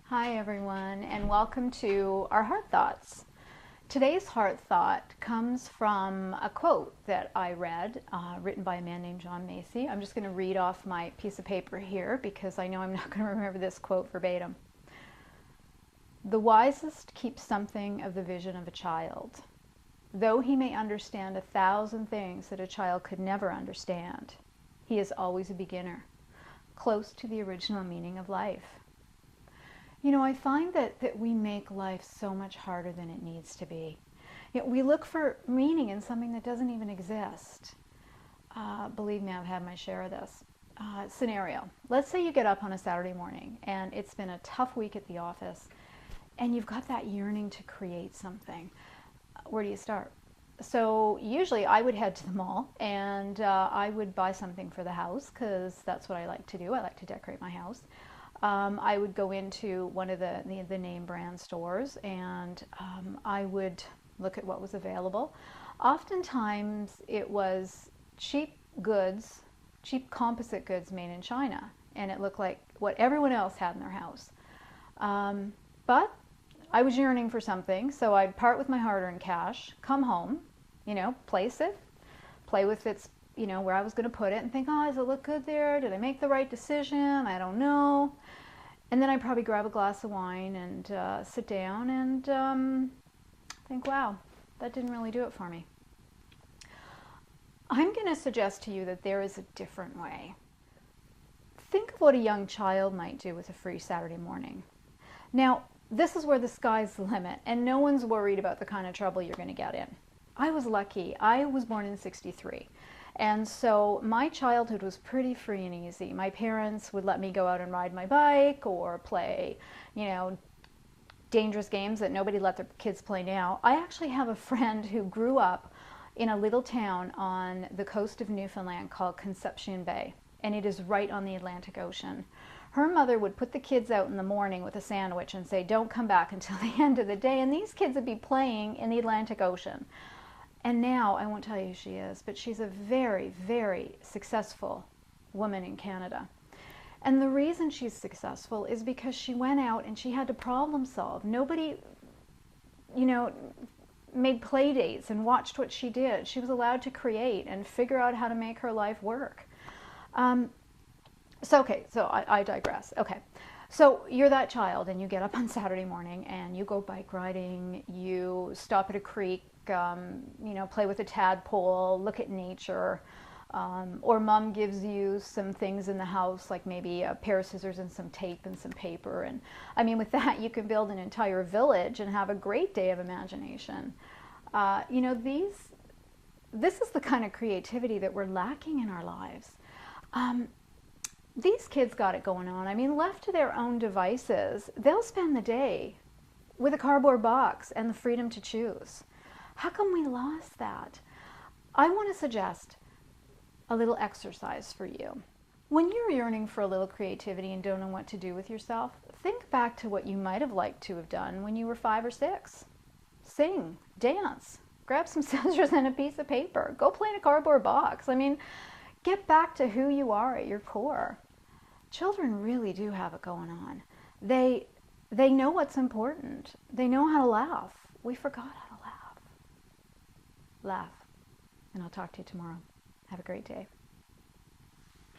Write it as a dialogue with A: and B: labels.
A: Hi everyone, and welcome to our Heart Thoughts. Today's Heart Thought comes from a quote that I read, written by a man named John Macy. I'm just going to read off my piece of paper here because I know I'm not going to remember this quote verbatim. The wisest keeps something of the vision of a child. Though he may understand 1,000 things that a child could never understand, he is always a beginner, close to the original meaning of life. You know, I find that we make life so much harder than it needs to be. You know, we look for meaning in something that doesn't even exist. Believe me, I've had my share of this. Scenario. Let's say you get up on a Saturday morning and it's been a tough week at the office and you've got that yearning to create something. Where do you start? So usually I would head to the mall and I would buy something for the house because that's what I like to do. I like to decorate my house. I would go into one of the name brand stores and I would look at what was available. Oftentimes it was cheap goods, cheap composite goods made in China, and it looked like what everyone else had in their house. But I was yearning for something, so I'd part with my hard-earned cash, come home, you know, place it, play with its, you know, where I was going to put it and think, oh, does it look good there? Did I make the right decision? I don't know. And then I'd probably grab a glass of wine and sit down and think, wow, that didn't really do it for me. I'm going to suggest to you that there is a different way. Think of what a young child might do with a free Saturday morning. Now, this is where the sky's the limit, and no one's worried about the kind of trouble you're going to get in. I was lucky. I was born in '63. And so my childhood was pretty free and easy. My parents would let me go out and ride my bike or play, you know, dangerous games that nobody let their kids play now. I actually have a friend who grew up in a little town on the coast of Newfoundland called Conception Bay, and it is right on the Atlantic Ocean. Her mother would put the kids out in the morning with a sandwich and say, don't come back until the end of the day, and these kids would be playing in the Atlantic Ocean. And now, I won't tell you who she is, but she's a very, very successful woman in Canada. And the reason she's successful is because she went out and she had to problem solve. Nobody, you know, made play dates and watched what she did. She was allowed to create and figure out how to make her life work. So I digress. Okay. So you're that child and you get up on Saturday morning and you go bike riding, you stop at a creek, you know, play with a tadpole, look at nature, or mom gives you some things in the house, like maybe a pair of scissors and some tape and some paper. And I mean, with that, you can build an entire village and have a great day of imagination. You know, this is the kind of creativity that we're lacking in our lives. These kids got it going on. I mean, left to their own devices, they'll spend the day with a cardboard box and the freedom to choose. How come we lost that? I want to suggest a little exercise for you. When you're yearning for a little creativity and don't know what to do with yourself, think back to what you might have liked to have done when you were 5 or 6. Sing, dance, grab some scissors and a piece of paper, go play in a cardboard box. I mean, get back to who you are at your core. Children really do have it going on. They know what's important. They know how to laugh. We forgot how to laugh. Laugh. And I'll talk to you tomorrow. Have a great day.